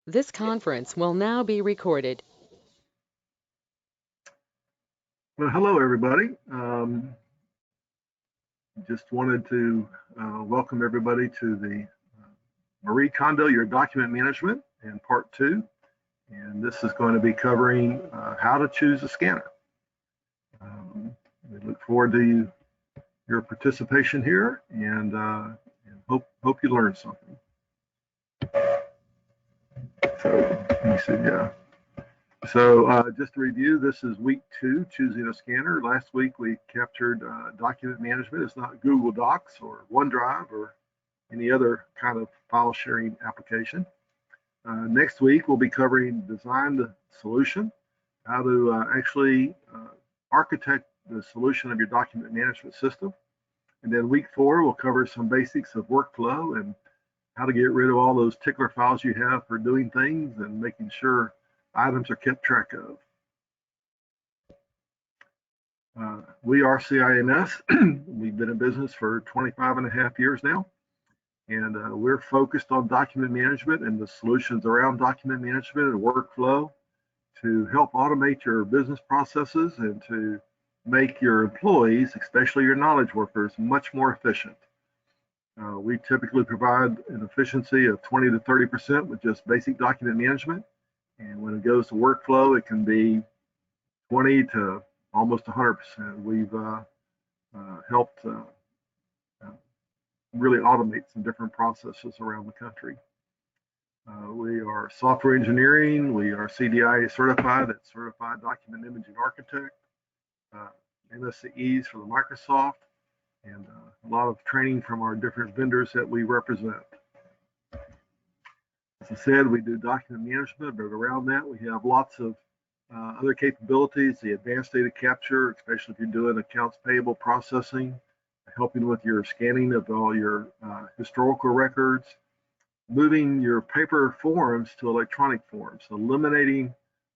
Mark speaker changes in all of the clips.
Speaker 1: This conference will now be recorded.
Speaker 2: Well, hello, everybody. Just wanted to welcome everybody to the Marie Kondo, Your Document Management, in part two. And this is going to be covering how to choose a scanner. We look forward to your participation here and hope you learned something. So let me see, yeah. So just to review, this is week two, choosing a scanner. Last week we captured document management. It's not Google Docs or OneDrive or any other kind of file sharing application. Next week we'll be covering design the solution, how to actually architect the solution of your document management system. And then week four we'll cover some basics of workflow and how to get rid of all those tickler files you have for doing things and making sure items are kept track of. We are CINS. We've been in business for 25 and a half years now, and we're focused on document management and the solutions around document management and workflow to help automate your business processes and to make your employees, especially your knowledge workers, much more efficient. We typically provide an efficiency of 20 to 30% with just basic document management. And when it goes to workflow, it can be 20 to almost 100%. We've helped really automate some different processes around the country. We are software engineering. We are CDIA certified, that's Certified Document Imaging Architect, MSCEs for the Microsoft, and a lot of training from our different vendors that we represent. As I said, we do document management, but around that we have lots of other capabilities, the advanced data capture, especially if you're doing accounts payable processing, helping with your scanning of all your historical records, moving your paper forms to electronic forms, eliminating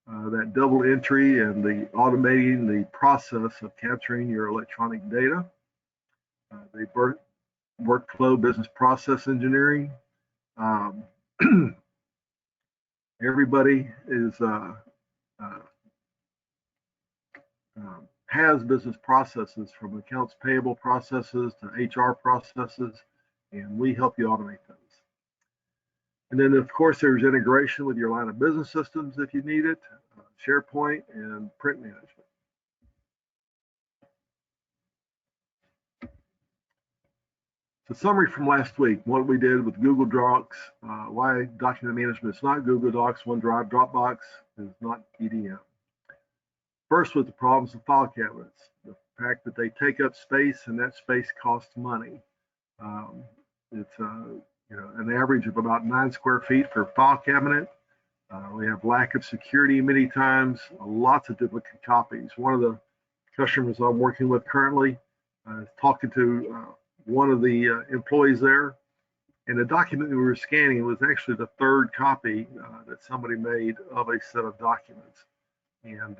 Speaker 2: that double entry and the automating the process of capturing your electronic data, the workflow business process engineering. Everybody is has business processes, from accounts payable processes to HR processes, and we help you automate those. And then, of course, there's integration with your line of business systems if you need it, SharePoint, and print management. So summary from last week, what we did with Google Docs, why document management is not Google Docs, OneDrive, Dropbox is not EDM. First, with the problems of file cabinets, the fact that they take up space and that space costs money. It's an average of about 9 square feet per file cabinet. We have lack of security many times, lots of duplicate copies. One of the customers I'm working with currently is talking to one of the employees there, and the document we were scanning was actually the third copy that somebody made of a set of documents. And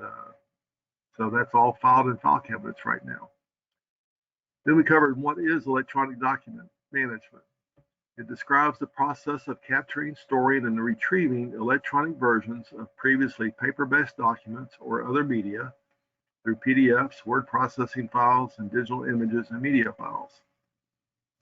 Speaker 2: so that's all filed in file cabinets right now. Then we covered what is electronic document management. It describes the process of capturing, storing, and retrieving electronic versions of previously paper-based documents or other media through PDFs, word processing files, and digital images and media files.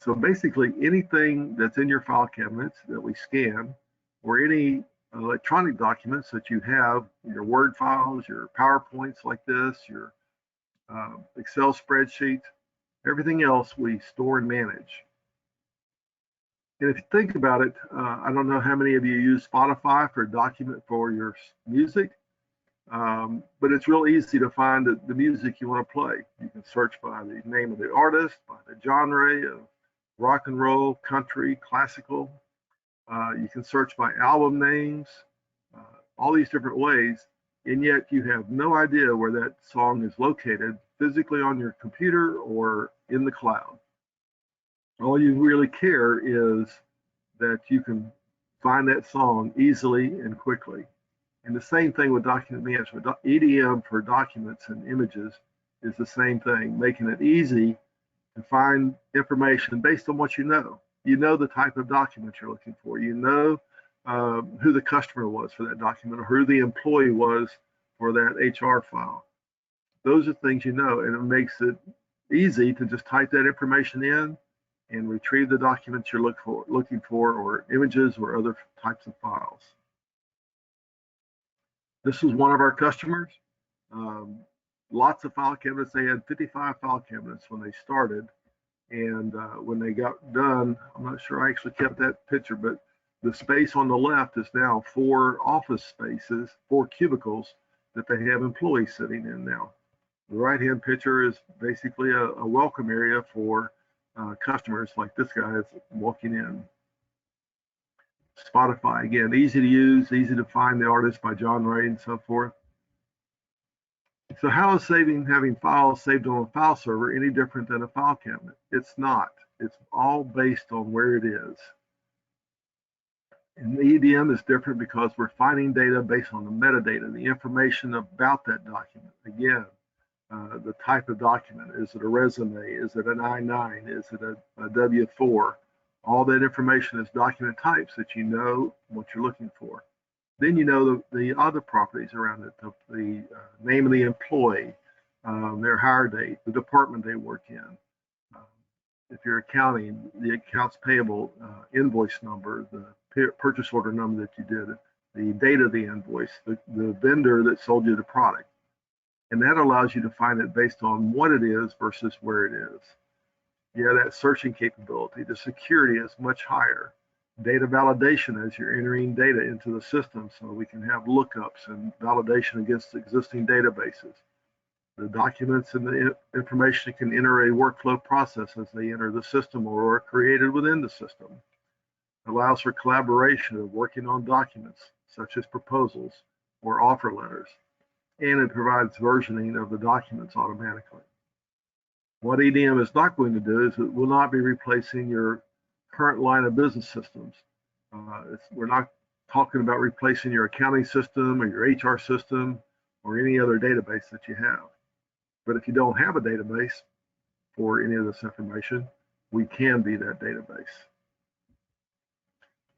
Speaker 2: So basically anything that's in your file cabinets that we scan, or any electronic documents that you have, your Word files, your PowerPoints like this, your Excel spreadsheets, everything else we store and manage. And if you think about it, I don't know how many of you use Spotify for document for your music, but it's real easy to find the music you want to play. You can search by the name of the artist, by the genre of rock and roll, country, classical. You can search by album names, all these different ways, and yet you have no idea where that song is located physically on your computer or in the cloud. All you really care is that you can find that song easily and quickly. And the same thing with document management. EDM for documents and images is the same thing, making it easy to find information based on what you know. You know the type of document you're looking for. You know who the customer was for that document, or who the employee was for that HR file. Those are things you know, and it makes it easy to just type that information in and retrieve the documents you're looking for, or images or other types of files. This was one of our customers. Um, Lots of file cabinets. They had 55 file cabinets when they started. And when they got done, I'm not sure I actually kept that picture, but the space on the left is now 4 office spaces, 4 cubicles that they have employees sitting in now. The right-hand picture is basically a welcome area for customers like this guy is walking in. Spotify, again, easy to use, easy to find the artist by John Ray and so forth. So how is having files saved on a file server any different than a file cabinet? It's not. It's all based on where it is. And the EDM is different because we're finding data based on the metadata, the information about that document. Again, the type of document. Is it a resume? Is it an I-9? Is it a W-4? All that information is document types that you know what you're looking for. Then you know the other properties around it, the name of the employee, their hire date, the department they work in. If you're accounting, the accounts payable invoice number, the purchase order number that you did, the date of the invoice, the vendor that sold you the product. And that allows you to find it based on what it is versus where it is. Yeah, that searching capability, the security is much higher. Data validation as you're entering data into the system so we can have lookups and validation against existing databases. The documents and the information can enter a workflow process as they enter the system or are created within the system. It allows for collaboration of working on documents such as proposals or offer letters, and it provides versioning of the documents automatically. What EDM is not going to do is it will not be replacing your current line of business systems. We're not talking about replacing your accounting system or your HR system or any other database that you have. But if you don't have a database for any of this information, we can be that database.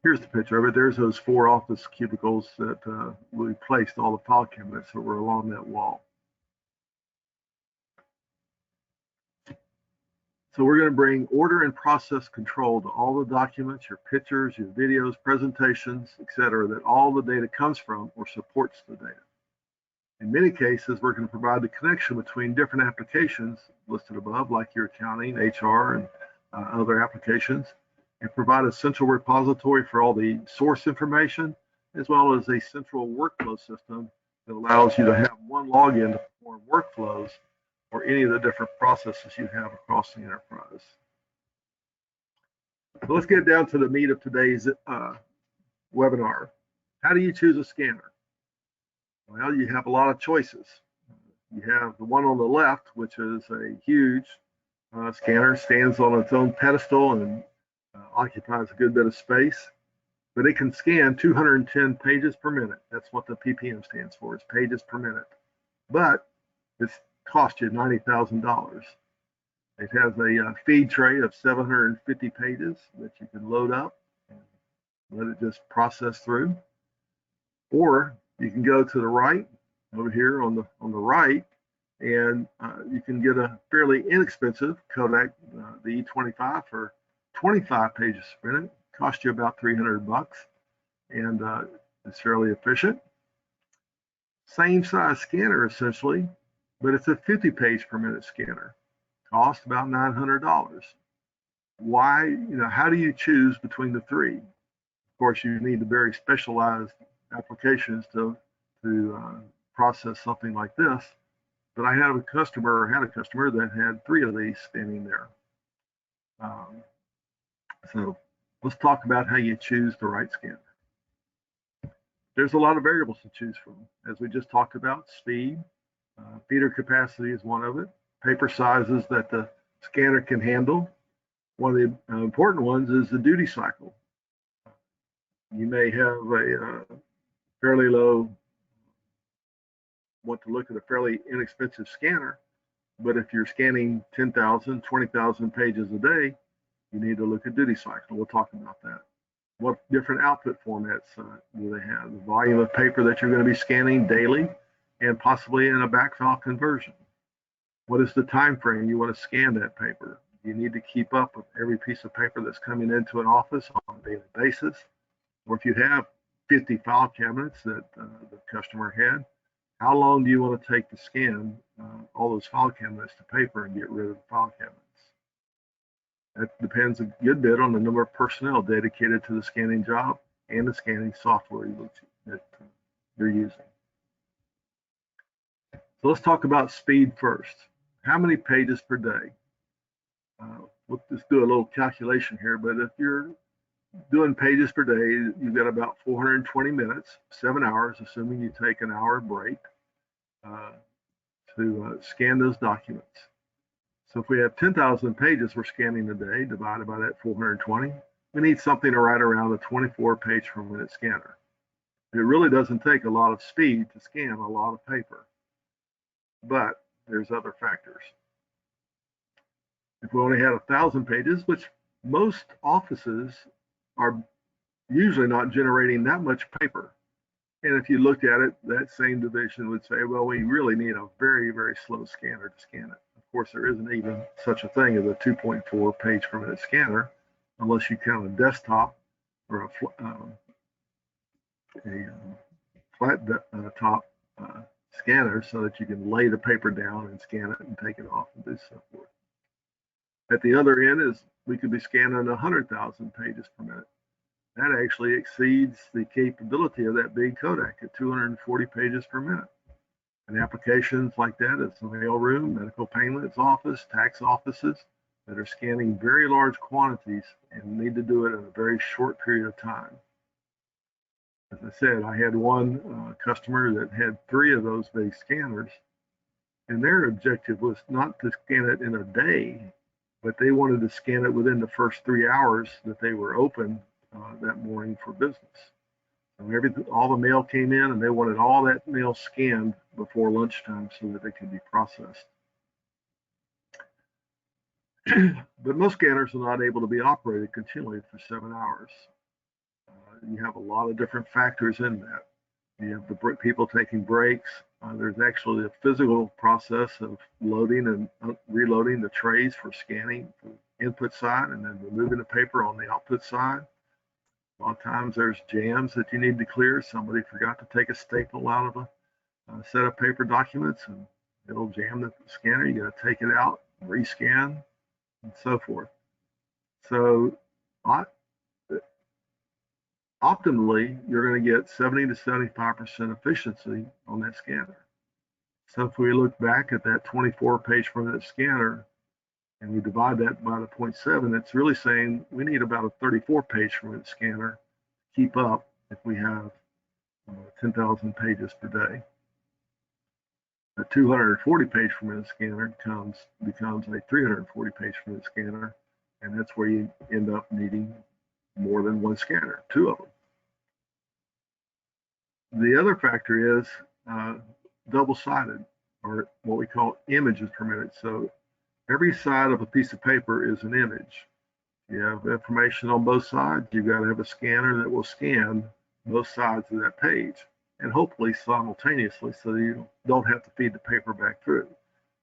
Speaker 2: Here's the picture of it. There's those 4 office cubicles that we placed all the file cabinets that were along that wall. So we're going to bring order and process control to all the documents, your pictures, your videos, presentations, etc., that all the data comes from or supports the data. In many cases, we're going to provide the connection between different applications listed above, like your accounting, HR, and other applications, and provide a central repository for all the source information, as well as a central workflow system that allows you to have one login to perform workflows or any of the different processes you have across the enterprise. So let's get down to the meat of today's webinar. How do you choose a scanner? Well, you have a lot of choices. You have the one on the left, which is a huge scanner, stands on its own pedestal and occupies a good bit of space, but it can scan 210 pages per minute. That's what the ppm stands for, is pages per minute. But it's cost you $90,000. It has a feed tray of 750 pages that you can load up and let it just process through. Or you can go to the right over here on the right, and you can get a fairly inexpensive Kodak, the E25 for 25 pages per minute. Cost you about $300, and it's fairly efficient. Same size scanner essentially, but it's a 50 page per minute scanner. Cost about $900. Why? How do you choose between the three? Of course, you need the very specialized applications to process something like this. But I had a customer that had 3 of these standing there. So let's talk about how you choose the right scanner. There's a lot of variables to choose from. As we just talked about, speed, feeder capacity is one of it, paper sizes that the scanner can handle. One of the important ones is the duty cycle. You may have a fairly low, want to look at a fairly inexpensive scanner, but if you're scanning 10,000, 20,000 pages a day, you need to look at duty cycle. We'll talk about that. What different output formats do they have? The volume of paper that you're going to be scanning daily, and possibly in a backfile conversion. What is the time frame you want to scan that paper? You need to keep up with every piece of paper that's coming into an office on a daily basis. Or if you have 50 file cabinets that the customer had, how long do you want to take to scan all those file cabinets to paper and get rid of the file cabinets? That depends a good bit on the number of personnel dedicated to the scanning job and the scanning software that you're using. So let's talk about speed first. How many pages per day? We'll just do a little calculation here, but if you're doing pages per day, you've got about 420 minutes, 7 hours, assuming you take an hour break to scan those documents. So if we have 10,000 pages we're scanning a day, divided by that 420, we need something right around a 24 page per minute scanner. It really doesn't take a lot of speed to scan a lot of paper, but there's other factors. If we only had 1,000 pages, which most offices are usually not generating that much paper. And if you looked at it, that same division would say, well, we really need a very, very slow scanner to scan it. Of course, there isn't even such a thing as a 2.4 page per minute scanner, unless you count a desktop or a flat top scanner so that you can lay the paper down and scan it and take it off and do so forth. At the other end is we could be scanning 100,000 pages per minute. That actually exceeds the capability of that big Kodak at 240 pages per minute. And applications like that is the mail room, medical payments office, tax offices that are scanning very large quantities and need to do it in a very short period of time. As I said, I had one customer that had 3 of those big scanners, and their objective was not to scan it in a day, but they wanted to scan it within the first 3 hours that they were open that morning for business. And all the mail came in, and they wanted all that mail scanned before lunchtime so that it could be processed. But most scanners are not able to be operated continually for 7 hours. You have a lot of different factors in that. You have the people taking breaks. There's actually a physical process of loading and reloading the trays for scanning from the input side and then removing the paper on the output side. A lot of times there's jams that you need to clear. Somebody forgot to take a staple out of a set of paper documents, and it'll jam the scanner. You got to take it out, rescan, and so forth. So optimally, you're going to get 70 to 75% efficiency on that scanner. So if we look back at that 24 page per minute scanner and we divide that by the 0.7, it's really saying we need about a 34 page per minute scanner to keep up if we have 10,000 pages per day. A 240 page per minute scanner becomes a 340 page per minute scanner, and that's where you end up needing more than one scanner, 2 of them. The other factor is double-sided, or what we call images per minute. So every side of a piece of paper is an image. You have information on both sides. You've got to have a scanner that will scan both sides of that page, and hopefully simultaneously so you don't have to feed the paper back through.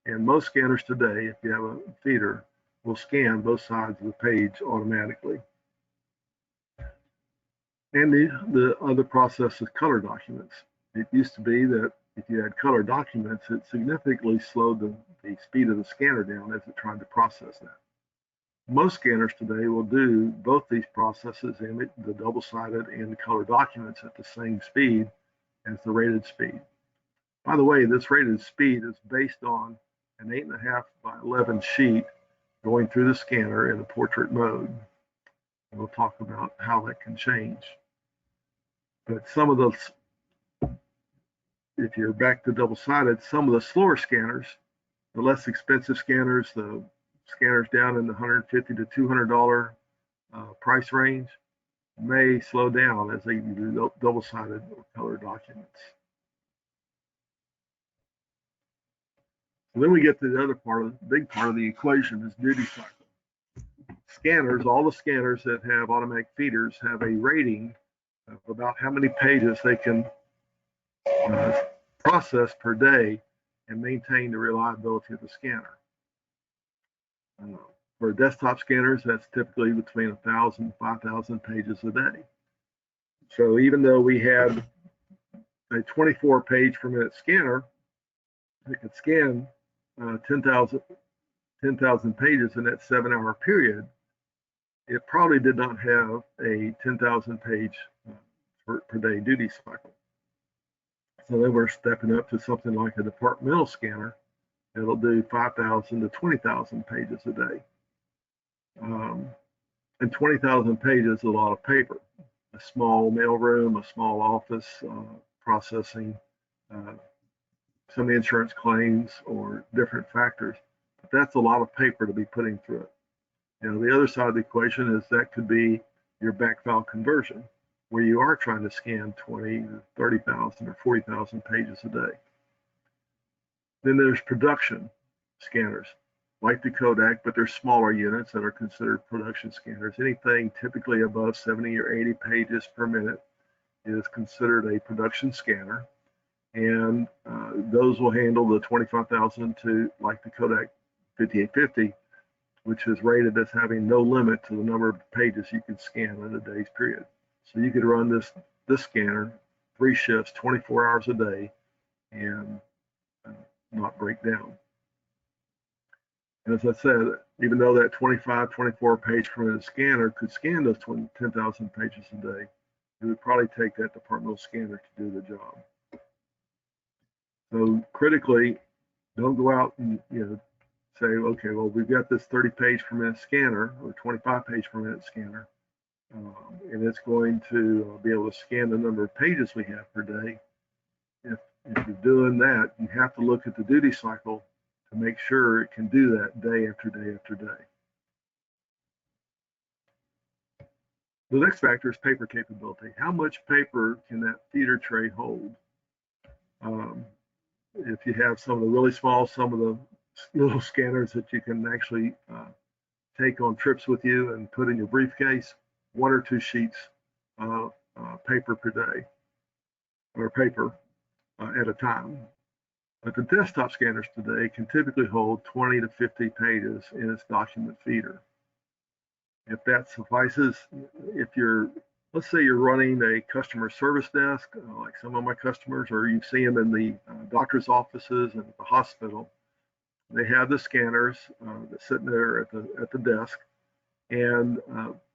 Speaker 2: And most scanners today, if you have a feeder, will scan both sides of the page automatically. And the other process is color documents. It used to be that if you had color documents, it significantly slowed the speed of the scanner down as it tried to process that. Most scanners today will do both these processes, the double-sided and the color documents, at the same speed as the rated speed. By the way, this rated speed is based on an 8.5 by 11 sheet going through the scanner in the portrait mode. And we'll talk about how that can change. But some of those, if you're back to double-sided, some of the slower scanners, the less expensive scanners, the scanners down in the $150 to $200 price range, may slow down as they do double-sided or color documents. And then we get to the other part, the big part of the equation is duty cycle. scanners, all the scanners that have automatic feeders have a rating of about how many pages they can process per day and maintain the reliability of the scanner. For desktop scanners, that's typically between 1,000 and 5,000 pages a day. So even though we had a 24 page per minute scanner that could scan 10,000 pages in that 7-hour period, it probably did not have a 10,000 page per day duty cycle. So they were stepping up to something like a departmental scanner that'll do 5,000 to 20,000 pages a day. And 20,000 pages is a lot of paper. A small mailroom, a small office processing some insurance claims or different factors. But that's a lot of paper to be putting through it. The other side of the equation is that could be your backfile conversion, where you are trying to scan 20, 30,000 or 40,000 pages a day. Then there's production scanners, like the Kodak, but they're smaller units that are considered production scanners. Anything typically above 70 or 80 pages per minute is considered a production scanner. And those will handle the 25,000 to, like the Kodak 5850, which is rated as having no limit to the number of pages you can scan in a day's period. So you could run this scanner 3 shifts, 24 hours a day, and not break down. And as I said, even though that 25, 24 page per minute scanner could scan those 10,000 pages a day, it would probably take that departmental scanner to do the job. So critically, don't go out and say, okay, well, we've got this 30 page per minute scanner or 25 page per minute scanner, and it's going to be able to scan the number of pages we have per day. If you're doing that, you have to look at the duty cycle to make sure it can do that day after day after day. The next factor is paper capability. How much paper can that feeder tray hold? If you have some of the really small, some of the little scanners that you can actually take on trips with you and put in your briefcase, 1 or 2 sheets of paper per day, or paper at a time. But the desktop scanners today can typically hold 20 to 50 pages in its document feeder. If that suffices, let's say you're running a customer service desk, like some of my customers, or you see them in the doctor's offices and at the hospital, they have the scanners that's sitting there at the desk, and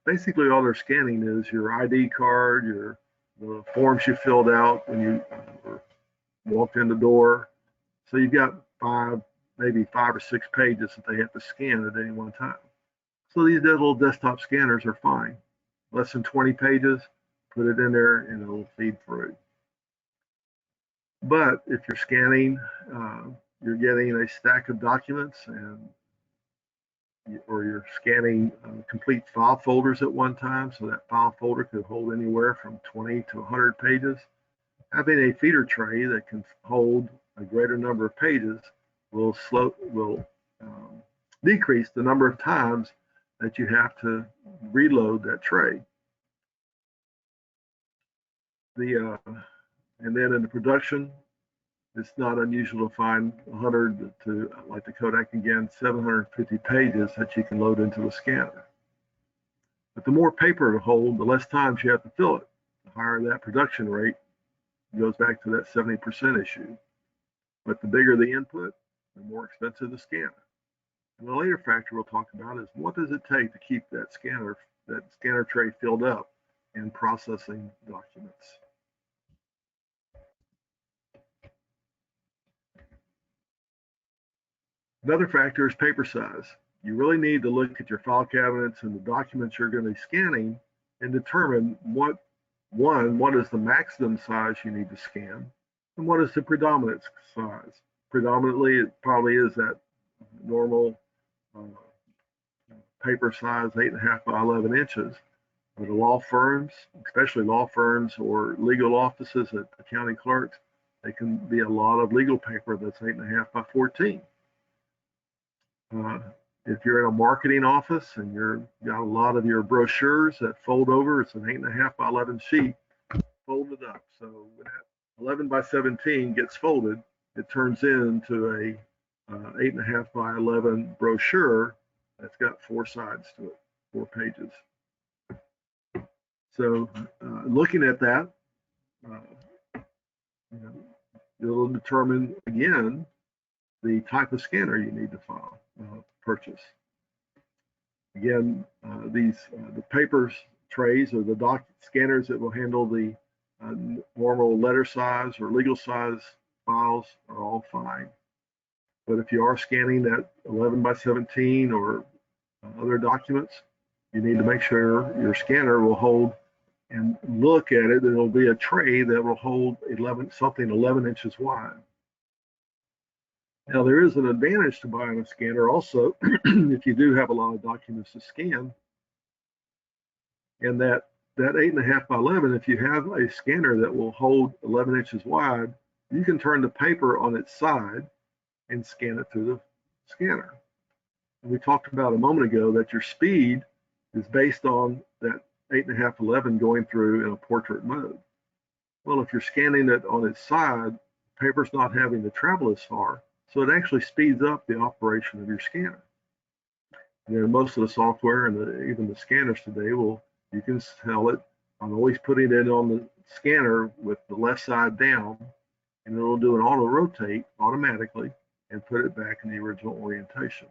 Speaker 2: basically all they're scanning is your ID card, the forms you filled out when you walked in the door. So you've got maybe 5 or 6 pages that they have to scan at any one time. So these little desktop scanners are fine. Less than 20 pages, put it in there and it'll feed through. But if you're scanning, you're getting a stack of documents or you're scanning complete file folders at one time, so that file folder could hold anywhere from 20 to 100 pages. Having a feeder tray that can hold a greater number of pages will decrease the number of times that you have to reload that tray. And then in the production, it's not unusual to find 100 to, like the Kodak again, 750 pages that you can load into the scanner. But the more paper to hold, the less times you have to fill it. The higher that production rate, goes back to that 70% issue. But the bigger the input, the more expensive the scanner. And the later factor we'll talk about is what does it take to keep that scanner tray filled up and processing documents. Another factor is paper size. You really need to look at your file cabinets and the documents you're going to be scanning and determine what is the maximum size you need to scan and what is the predominant size. Predominantly, it probably is that normal paper size, 8.5 by 11 inches. But law firms, especially law firms or legal offices at the county clerks, they can be a lot of legal paper that's 8.5 by 14. If you're in a marketing office and you've got a lot of your brochures that fold over, it's an 8.5 by 11 sheet folded up. So when that 11 by 17 gets folded, it turns into a 8.5 by 11 brochure that's got 4 sides to it, 4 pages. So looking at that, it'll determine again the type of scanner you need to purchase. Again, the paper trays or the doc scanners that will handle the normal letter size or legal size files are all fine. But if you are scanning that 11 by 17 or other documents, you need to make sure your scanner will hold and look at it. There'll be a tray that will hold 11 inches wide. Now, there is an advantage to buying a scanner also if you do have a lot of documents to scan. And that 8.5 by 11, if you have a scanner that will hold 11 inches wide, you can turn the paper on its side and scan it through the scanner. And we talked about a moment ago that your speed is based on that 8.5 by 11 going through in a portrait mode. Well, if you're scanning it on its side, the paper's not having to travel as far, so it actually speeds up the operation of your scanner. And most of the software and even the scanners today you can tell it, I'm always putting it on the scanner with the left side down, and it'll do an auto rotate automatically and put it back in the original orientation.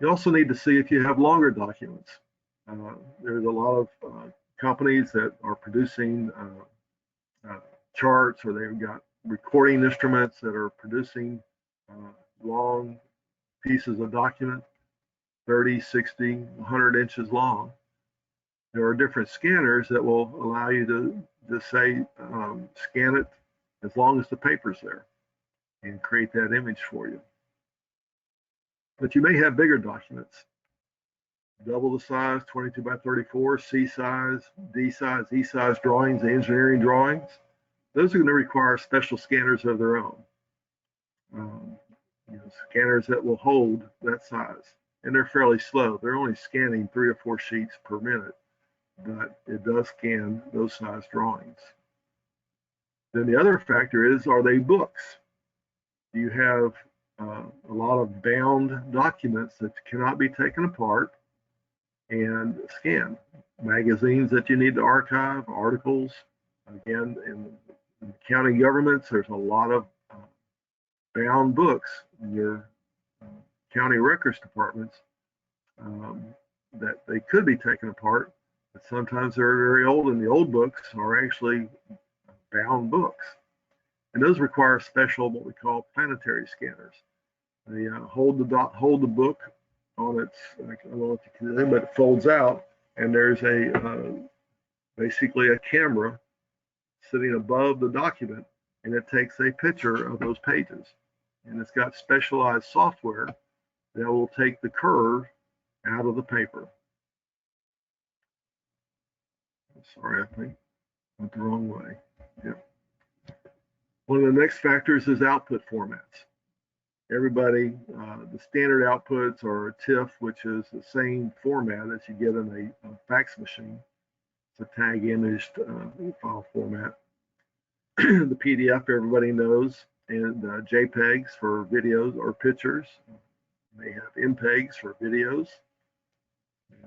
Speaker 2: You also need to see if you have longer documents. There's a lot of companies that are producing charts, or they've got recording instruments that are producing long pieces of document, 30, 60, 100 inches long. There are different scanners that will allow you to just say, scan it as long as the paper's there and create that image for you. But you may have bigger documents, double the size, 22 by 34, C size, D size, E size drawings, engineering drawings. Those are going to require special scanners of their own. Scanners that will hold that size. And they're fairly slow. They're only scanning 3 or 4 sheets per minute, but it does scan those size drawings. Then the other factor is, are they books? You have a lot of bound documents that cannot be taken apart and scanned. Magazines that you need to archive, articles. Again, in county governments, there's a lot of bound books in your county records departments that they could be taken apart, but sometimes they're very old, and the old books are actually bound books. And those require special, what we call planetary scanners. They hold the book on its, I don't know if you can see, but it folds out, and there's basically a camera sitting above the document, and it takes a picture of those pages. And it's got specialized software that will take the curve out of the paper. Sorry, I think I went the wrong way. Yep. One of the next factors is output formats. Everybody, the standard outputs are a TIFF, which is the same format as you get in a fax machine. It's a tag imaged file format. The PDF, everybody knows, and JPEGs for videos or pictures. You may have MPEGs for videos.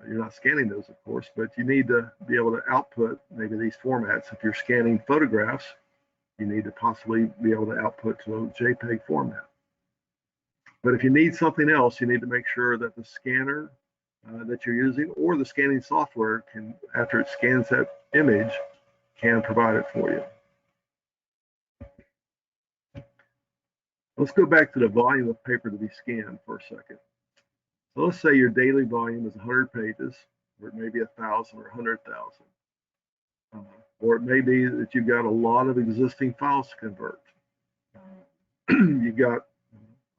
Speaker 2: You're not scanning those, of course, but you need to be able to output maybe these formats. If you're scanning photographs, you need to possibly be able to output to a JPEG format. But if you need something else, you need to make sure that the scanner that you're using or the scanning software can, after it scans that image, can provide it for you. Let's go back to the volume of paper to be scanned for a second. So let's say your daily volume is 100 pages, or it may be 1,000 or 100,000. Or it may be that you've got a lot of existing files to convert. You've got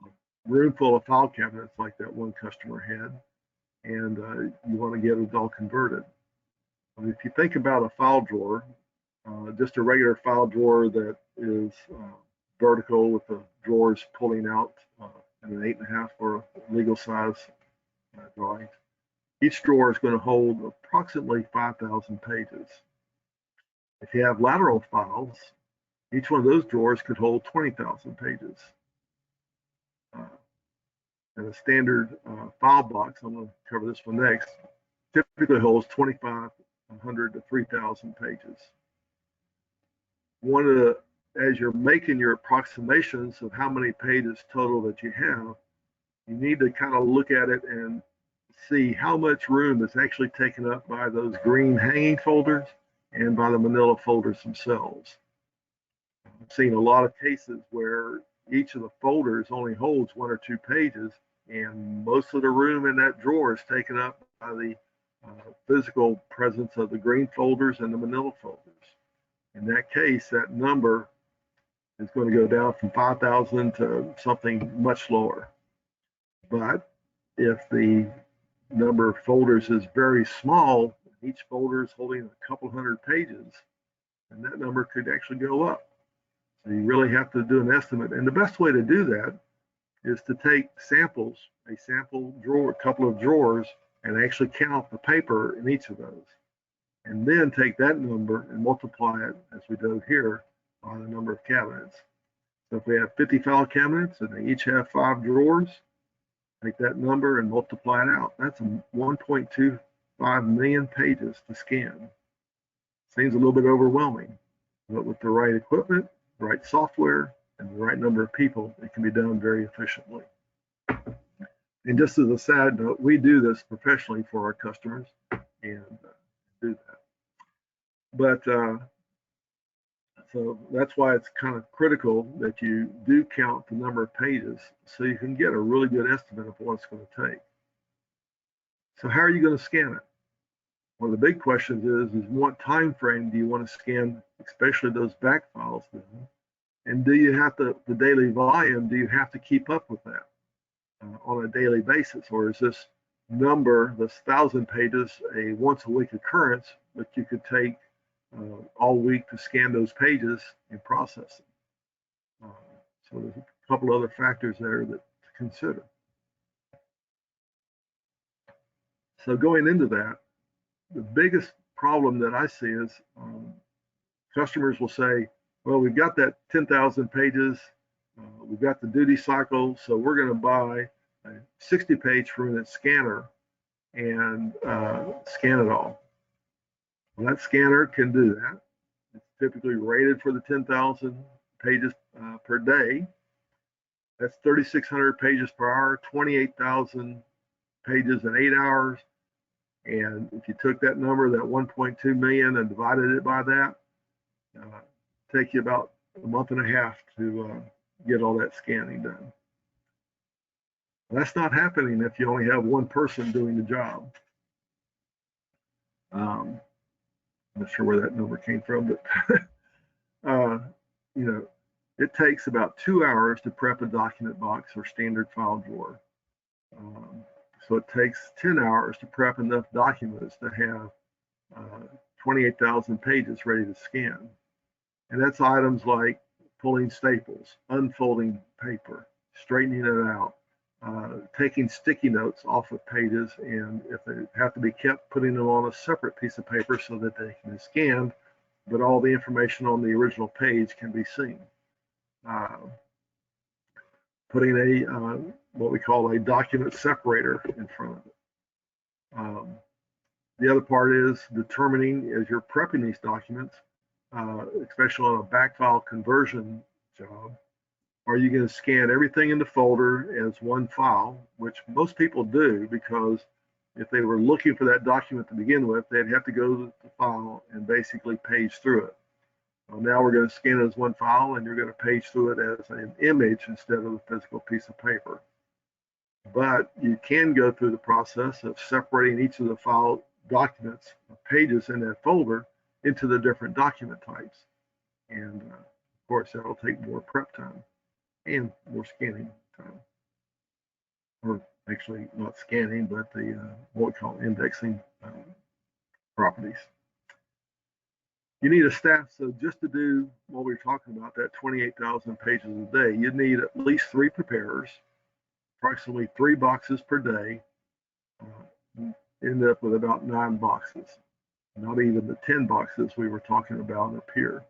Speaker 2: a room full of file cabinets like that one customer had, and you want to get it all converted. If you think about a file drawer, just a regular file drawer that is vertical with the drawers pulling out and an 8.5 for legal size drawings. Each drawer is going to hold approximately 5,000 pages. If you have lateral files, each one of those drawers could hold 20,000 pages. And a standard file box, I'm going to cover this one next, typically holds 2,500 to 3,000 pages. As you're making your approximations of how many pages total that you have, you need to kind of look at it and see how much room is actually taken up by those green hanging folders and by the manila folders themselves. I've seen a lot of cases where each of the folders only holds 1 or 2 pages, and most of the room in that drawer is taken up by the physical presence of the green folders and the manila folders. In that case, that number is going to go down from 5,000 to something much lower. But if the number of folders is very small, each folder is holding a couple hundred pages, and that number could actually go up. So you really have to do an estimate. And the best way to do that is to take samples, a sample drawer, a couple of drawers, and actually count the paper in each of those. And then take that number and multiply it, as we do here, by the number of cabinets. So if we have 50 file cabinets and they each have 5 drawers, take that number and multiply it out. That's 1.25 million pages to scan. Seems a little bit overwhelming, but with the right equipment, the right software, and the right number of people, it can be done very efficiently. And just as a side note, we do this professionally for our customers and do that. But so that's why it's kind of critical that you do count the number of pages so you can get a really good estimate of what it's going to take. So how are you going to scan it? One of the big questions is what time frame do you want to scan, especially those back files then? And do you have the daily volume, do you have to keep up with that on a daily basis? Or is this number, this 1,000 pages, a once a week occurrence, but you could take all week to scan those pages and process them? So there's a couple other factors there that to consider. So going into that, the biggest problem that I see is customers will say, well, we've got that 10,000 pages, we've got the duty cycle, so we're going to buy a 60-page per minute scanner and scan it all. Well, that scanner can do that. It's typically rated for the 10,000 pages per day. That's 3,600 pages per hour, 28,000 pages in 8 hours. And if you took that number, that 1.2 million, and divided it by that, take you about a month and a half to get all that scanning done. That's not happening if you only have one person doing the job. I'm not sure where that number came from, but you know, it takes about 2 hours to prep a document box or standard file drawer. So it takes 10 hours to prep enough documents to have 28,000 pages ready to scan. And that's items like pulling staples, unfolding paper, straightening it out, taking sticky notes off of pages, and if they have to be kept, putting them on a separate piece of paper so that they can be scanned, but all the information on the original page can be seen. Putting a what we call a document separator in front of it. The other part is determining, as you're prepping these documents, especially on a back file conversion job, are you going to scan everything in the folder as one file, which most people do, because if they were looking for that document to begin with, they'd have to go to the file and basically page through it. Now we're going to scan it as one file, and you're going to page through it as an image instead of a physical piece of paper. But you can go through the process of separating each of the file documents, pages in that folder, into the different document types. And of course, that'll take more prep time and more scanning time. Or actually not scanning, but the what we call indexing properties. You need a staff, so just to do what we're talking about, that 28,000 pages a day, you need at least 3 preparers, approximately 3 boxes per day, end up with about 9 boxes, not even the 10 boxes we were talking about up here.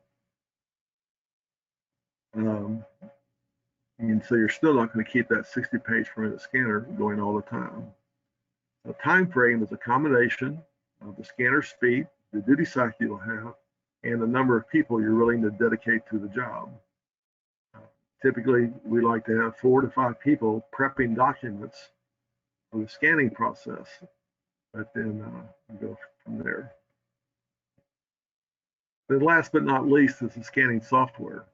Speaker 2: And so you're still not going to keep that 60 page per minute scanner going all the time. The time frame is a combination of the scanner speed, the duty cycle you'll have, and the number of people you're willing to dedicate to the job. Typically, we like to have 4 to 5 people prepping documents for the scanning process, but then we go from there. Then last but not least is the scanning software.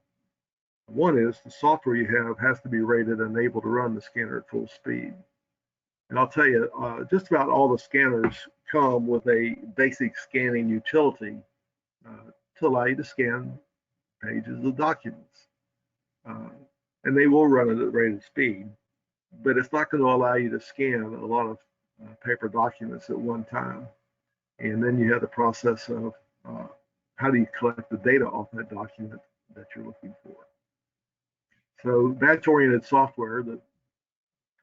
Speaker 2: One is the software you have has to be rated and able to run the scanner at full speed. And I'll tell you, just about all the scanners come with a basic scanning utility to allow you to scan pages of documents. And they will run it at rated speed, but it's not going to allow you to scan a lot of paper documents at one time. And then you have the process of how do you collect the data off that document that you're looking for. So batch-oriented software, the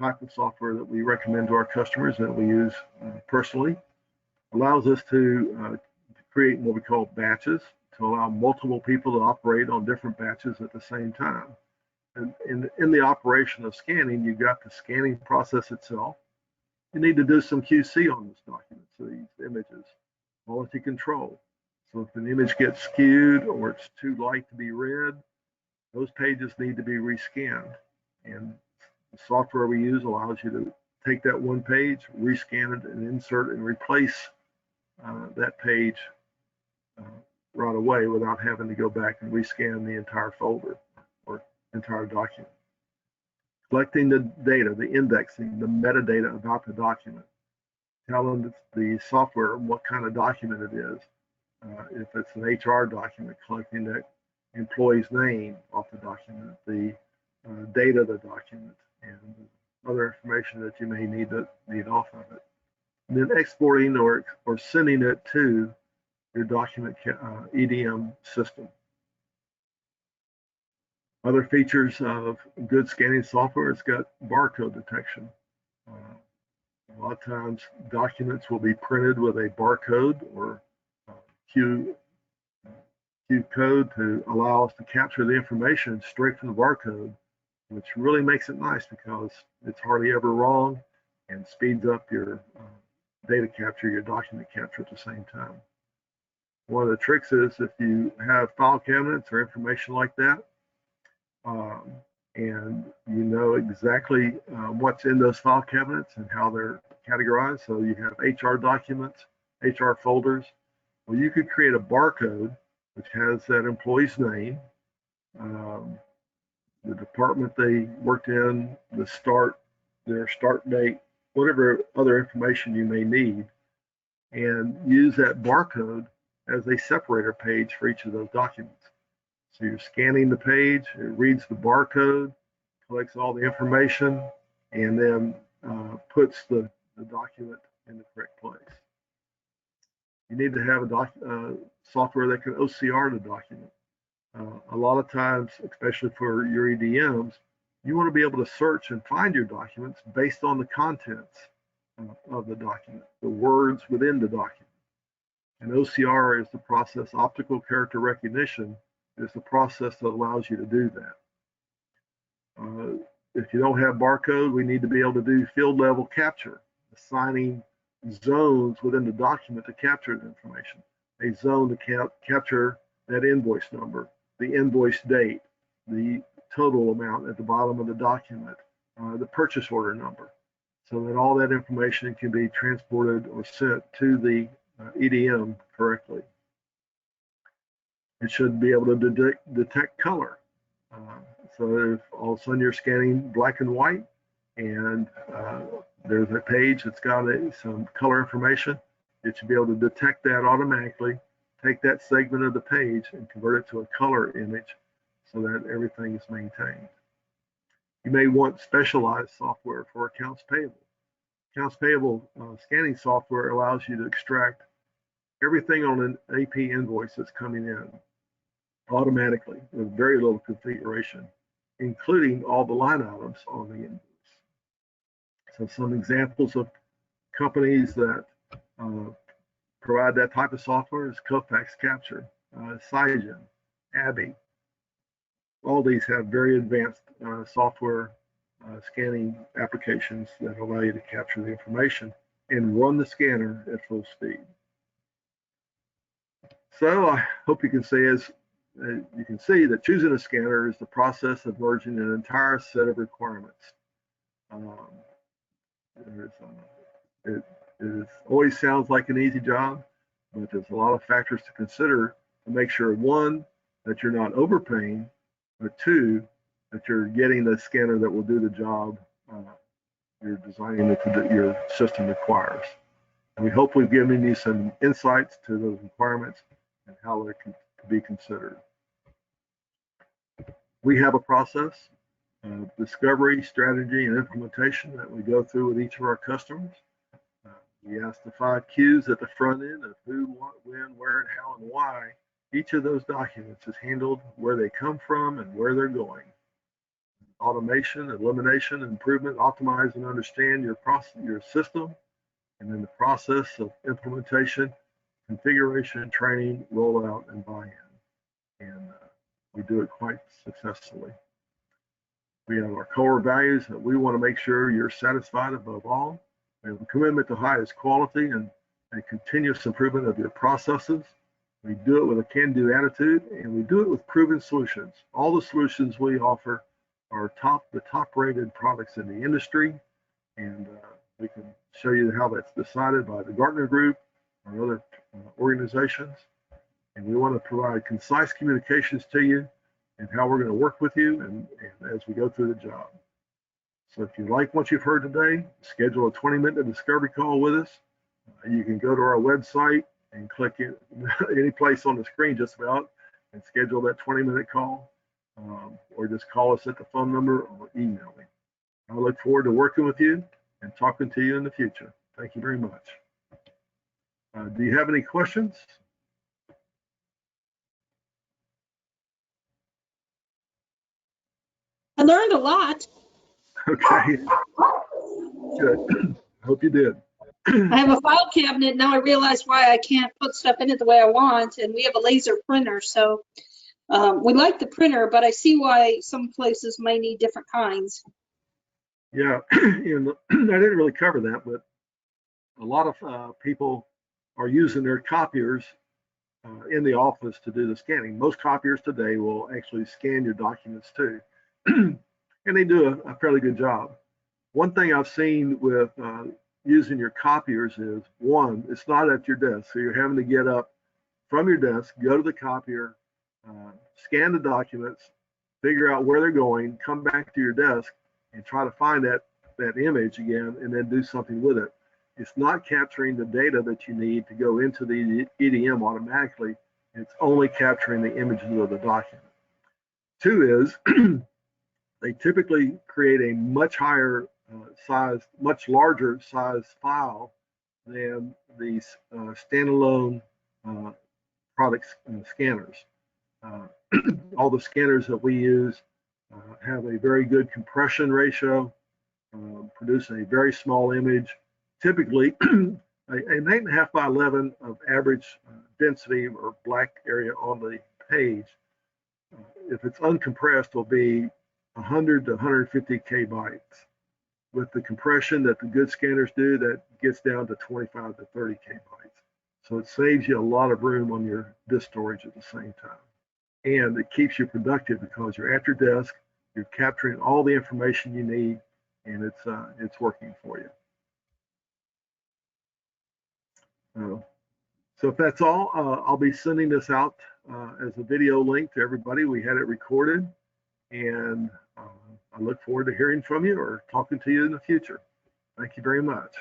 Speaker 2: type of software that we recommend to our customers that we use personally, allows us to create what we call batches to allow multiple people to operate on different batches at the same time. And in the operation of scanning, you've got the scanning process itself. You need to do some QC on this document, so these images, quality control. So if an image gets skewed or it's too light to be read, those pages need to be rescanned. And the software we use allows you to take that one page, rescan it, and insert and replace that page right away without having to go back and rescan the entire folder or entire document. Collecting the data, the indexing, the metadata about the document, telling the software what kind of document it is. If it's an HR document, collecting that employee's name off the document, the date of the document, and other information that you may need off of it. And then exporting or sending it to your document EDM system. Other features of good scanning software, it's got barcode detection. A lot of times documents will be printed with a barcode or Q code to allow us to capture the information straight from the barcode, which really makes it nice because it's hardly ever wrong and speeds up your data capture, your document capture at the same time. One of the tricks is if you have file cabinets or information like that, and you know exactly what's in those file cabinets and how they're categorized. So you have HR documents, HR folders. Well, you could create a barcode which has that employee's name, the department they worked in, their start date, whatever other information you may need, and use that barcode as a separator page for each of those documents. So you're scanning the page, it reads the barcode, collects all the information, and then puts the document in the correct place. You need to have a software that can OCR the document. A lot of times, especially for your EDMs, you want to be able to search and find your documents based on the contents of the document, the words within the document. And OCR is the process, optical character recognition is the process that allows you to do that. If you don't have barcode, we need to be able to do field level capture, assigning zones within the document to capture the information. A zone to capture that invoice number, the invoice date, the total amount at the bottom of the document, the purchase order number, so that all that information can be transported or sent to the EDM correctly. It should be able to detect color. So if all of a sudden you're scanning black and white and there's a page that's got some color information, it should be able to detect that automatically, take that segment of the page and convert it to a color image so that everything is maintained. You may want specialized software for accounts payable. Accounts payable scanning software allows you to extract everything on an AP invoice that's coming in automatically with very little configuration, including all the line items on the invoice. So some examples of companies that provide that type of software is Kofax Capture, Cygen, Abby. All these have very advanced software scanning applications that allow you to capture the information and run the scanner at full speed. So I hope you can see that choosing a scanner is the process of merging an entire set of requirements. It always sounds like an easy job, but there's a lot of factors to consider to make sure, one, that you're not overpaying, but two, that you're getting the scanner that will do the job you're designing that your system requires. And we hope we've given you some insights to those requirements and how they can be considered. We have a process of discovery, strategy, and implementation that we go through with each of our customers. We ask the 5 Qs at the front end of who, what, when, where, and how, and why each of those documents is handled, where they come from, and where they're going. Automation, elimination, improvement, optimize, and understand your system, and then the process of implementation, configuration, training, rollout, and buy-in. And we do it quite successfully. We have our core values that we want to make sure you're satisfied above all. We have a commitment to highest quality and continuous improvement of your processes. We do it with a can-do attitude, and we do it with proven solutions. All the solutions we offer are the top-rated products in the industry, and we can show you how that's decided by the Gartner Group or other organizations. And we want to provide concise communications to you and how we're going to work with you and as we go through the job. So if you like what you've heard today, schedule a 20-minute discovery call with us. You can go to our website and click any place on the screen just about and schedule that 20-minute call, or just call us at the phone number or email me. I look forward to working with you and talking to you in the future. Thank you very much. Do you have any questions?
Speaker 3: I learned a lot.
Speaker 2: Okay, good. I hope you did.
Speaker 3: I have a file cabinet. Now I realize why I can't put stuff in it the way I want. And we have a laser printer. So we like the printer, but I see why some places may need different kinds.
Speaker 2: Yeah, and I didn't really cover that, but a lot of people are using their copiers in the office to do the scanning. Most copiers today will actually scan your documents too, and they do a fairly good job. One thing I've seen with using your copiers is, one, it's not at your desk, so you're having to get up from your desk, go to the copier, scan the documents, figure out where they're going, come back to your desk, and try to find that image again, and then do something with it. It's not capturing the data that you need to go into the EDM automatically. It's only capturing the images of the document. Two is they typically create a much higher size, much larger size file than these standalone product scanners. All the scanners that we use have a very good compression ratio, produce a very small image, typically an 8.5 by 11 of average density or black area on the page. If it's uncompressed, it'll be 100 to 150 kbytes. With the compression that the good scanners do, that gets down to 25 to 30 kbytes. So it saves you a lot of room on your disk storage at the same time. And it keeps you productive because you're at your desk, you're capturing all the information you need, and it's working for you. So if that's all, I'll be sending this out as a video link to everybody. We had it recorded, and I look forward to hearing from you or talking to you in the future. Thank you very much.